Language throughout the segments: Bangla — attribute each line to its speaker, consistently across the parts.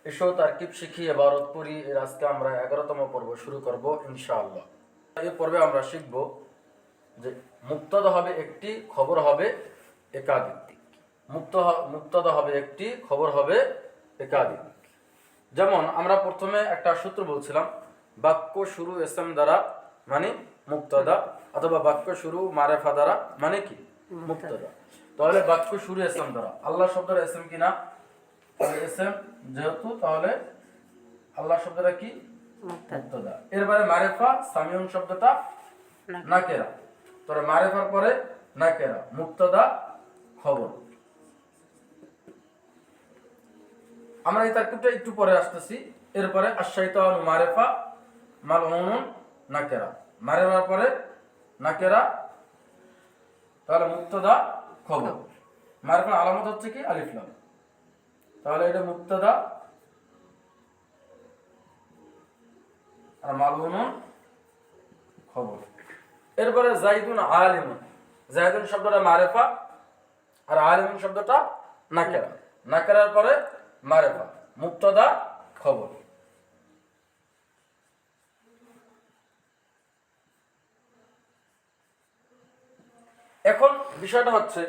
Speaker 1: এসো তারকিব শিখি এবারত পড়ি। এর আজকে আমরা 11তম পর্ব শুরু করব ইনশাআল্লাহ। এই পর্বে আমরা শিখব যে মুক্তাদা হবে একটি, খবর হবে একাধিক। মুক্তাদা হবে একটি, খবর হবে একাধিক। যেমন আমরা প্রথমে একটা সূত্র বলছিলাম, বাক্য শুরু এসএম দ্বারা মানে মুক্তাদা, অথবা বাক্য শুরু মারেফা দ্বারা মানে কি মুক্তাদা। তাহলে বাক্য শুরু এসএম দ্বারা, আল্লাহ শব্দের এসএম কিনা এসএম যেহেতু, তাহলে আল্লাহ শব্দটা কি মুক্তাদা। এরপরে মারেফা সামিউন শব্দটা নাকেরা, তাহলে মারেফার পরে নাকেরা, মুক্তাদা খবর। আমরা এই তারকিবটা একটু পরে আসতেছি। এরপরে আশ-শাইতানু মারেফা মালউনুন নাকেরা, মারেফার পরে নাকেরা, তাহলে মুক্তাদা খবর। মারেফার আলামত হচ্ছে কি আলিফ লাম, তাহলে এটা মুক্তাদা আর মালউনুন খবর। এরপরে যাইদুন আলিমুন, যাইদুন শব্দটা মারেফা আর আলিমুন শব্দটা নাকেরা, নাকেরার পরে মারেফা, মুক্তাদা খবর। এখন বিষয়টা হচ্ছে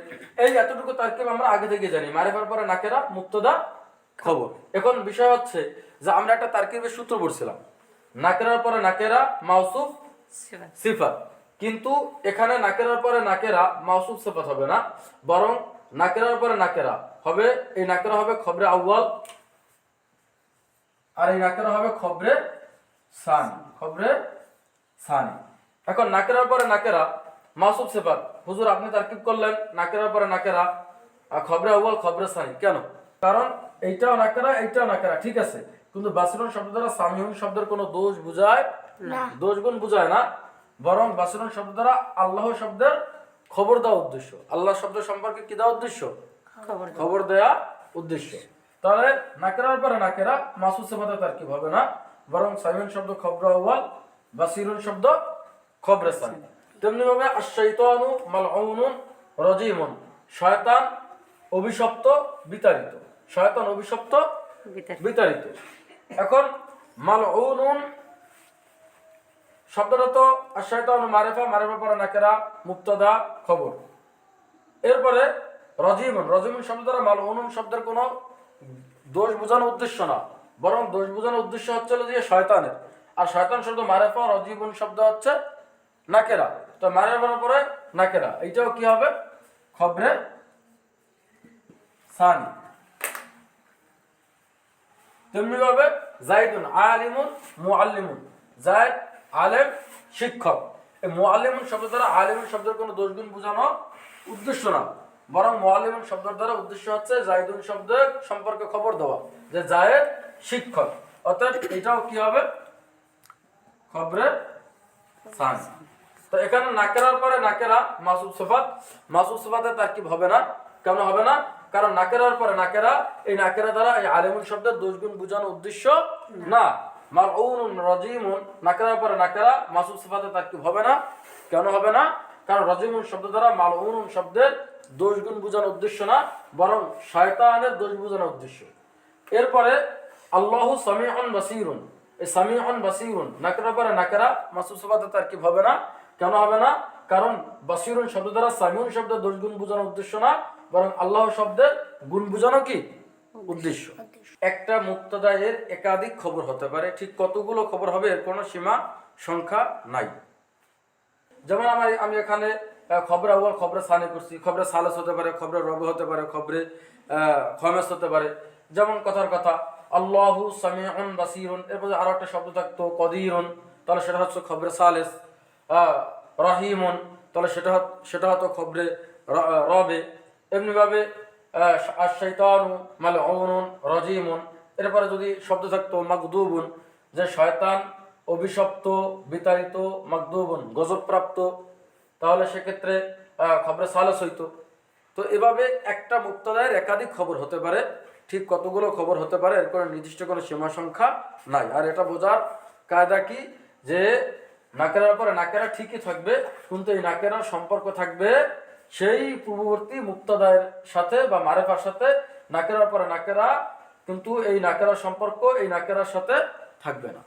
Speaker 1: এই এতটুকু তারকিব আমরা আগে থেকে জানি, মারেফার পরে নাকেরা, মুক্তাদা খবর। এখন বিষয় হচ্ছে যে আমরা একটা তারকিবের সূত্র পড়ছিলাম, নাকেরার পরে নাকেরা মাউসুফ সিফাত, কিন্তু এখানে নাকেরার পরে নাকেরা মাউসুফ সিফাত হবে না, বরং নাকেরার পরে নাকেরা হবে, এই নাকেরা হবে খবরে আউয়াল আর এই নাকেরা হবে খবরে সানি, খবরে সানি। এখন নাকেরার পরে নাকেরা মাউসুফ সিফাত, হুজুর আপনি তারকিব করলেন নাকেরার পরে নাকেরা আর খবরে আউয়াল খবরে সানি, কেন? কারণ এইটাও নাকেরা এইটাও নাকেরা, ঠিক আছে, কিন্তু বাসিরুন শব্দ দ্বারা সামিউন শব্দের কোনো দোষ বুঝায় না, দোষ গুণ বুঝায় না, বরং বাসিরুন শব্দ দ্বারা আল্লাহ শব্দের খবর দেওয়া উদ্দেশ্য, আল্লাহ শব্দ সম্পর্কে কি দেওয়া উদ্দেশ্য, খবর দেওয়া উদ্দেশ্য। তাহলে নাকেরার পরে নাকেরা মাসুদ সিফাতে তারকিব হবে না, বরং সামিউন শব্দ খবর আউয়াল, বাসিরুন শব্দ খবরে সানি। তেমনি ভাবে আশ-শাইতানু মালউনুন রাজিমুন, শয়তান অভিশপ্ত বিতাড়িত, শয়তান অভিশপ্ত বিতাড়িত। এখন মালউনুন শব্দটা তো আশ-শাইতানু মারিফা, মারিফার পরে নাকেরা, মুক্তাদা খবর। এরপরে রাজিমুন, রাজিমুন শব্দ দ্বারা মালউনুন শব্দের কোনো দোষ বোঝানোর উদ্দেশ্য না, বরং দোষ বোঝানোর উদ্দেশ্য হচ্ছে যে শয়তানের, আর শয়তান শব্দ মারিফা, রাজিমুন শব্দ হচ্ছে নাকেরা, তো মারিফার পরে নাকেরা, এইটাও কি হবে খবরে সানি। তেমনি ভাবে যাইদুন আলিমুন মুআল্লিমুন, যায়েদ আলেম শিক্ষক, এই মুআল্লিমুন শব্দ দ্বারা আলিমুন শব্দের কোনো দোষগুণ বোঝানো উদ্দেশ্য না, বরং মুআল্লিমুন শব্দের দ্বারা উদ্দেশ্য হচ্ছে যাইদুন শব্দের সম্পর্কে খবর দেওয়া যে যায়েদ শিক্ষক, অর্থাৎ এটাও কি হবে খবরে সানি। তো এখানে নাকেরার পরে নাকেরা মাসুফ সিফাত, মাসুফ সিফাতে তারকিব হবে না, কেন হবে না? কারণ নাকেরার পরে নাকেরা, এই নাকেরা দ্বারা এই আলিমুন শব্দের দোষগুণ বোঝানোর উদ্দেশ্য না। মালউনুন রাজিমুন, নাকেরার পরে নাকেরা মাসুফ সিফাতে তারকিব হবে না, কেন হবে না? কারণ রাজিমুন শব্দ দ্বারা মালউনুন শব্দের দোষগুণ বোঝানোর উদ্দেশ্য না, বরং শয়তানের দোষ বোঝানোর উদ্দেশ্য। এরপরে আল্লাহু সামিউন বাসীরুন, এই সামিউন বাসীরুন নাকেরার পরে নাকেরা মাসুফ সিফাতে তারকিব হবে না, কেন হবে না? কারণ বাসীরুন শব্দ দ্বারা সামিউন শব্দের দোষগুণ বোঝানোর উদ্দেশ্য না, বরং আল্লাহ শব্দের গুণ বোঝানো কি উদ্দেশ্য। একটা মুক্তাদা এর একাধিক খবর হতে পারে, ঠিক কতগুলো খবর হবে এর কোনো সীমা সংখ্যা নাই। যেমন আমি এখানে খবরে আউয়াল খবরে সানি করছি, খবরে সালেস হতে পারে, খবরে রবি হতে পারে, খবরে খমেস হতে পারে। যেমন কথার কথা আল্লাহু সামিউন বাসীরুন, এরপরে আরো একটা শব্দ থাকতো কদিরুন, তাহলে সেটা হচ্ছে খবরে সালেস। রহিমুন, তাহলে সেটা হতো খবরে রবে। এমনিভাবে আশ-শাইতানু মালউনুন রাজিমুন, এরপরে যদি শব্দ থাকতো মাগদুবুন, যে শয়তান অভিশপ্ত বিতাড়িত, মাগদুবুন গজবপ্রাপ্ত, তাহলে সেক্ষেত্রে খবরে সালেস হইতো। তো এভাবে একটা মুক্তাদায়ের একাধিক খবর হতে পারে, ঠিক কতগুলো খবর হতে পারে এর কোনো নির্দিষ্ট কোনো সীমা সংখ্যা নাই। আর এটা বোঝার কায়দা কি, যে নাকেরার পরে নাকেরা ঠিকই থাকবে, কিন্তু এই নাকেরার সম্পর্ক থাকবে সেই পূর্ববর্তী মুক্তাদায়ের সাথে বা মারেফার সাথে। নাকেরার পরে নাকেরা কিন্তু এই নাকেরার সম্পর্ক এই নাকেরার সাথে থাকবে না।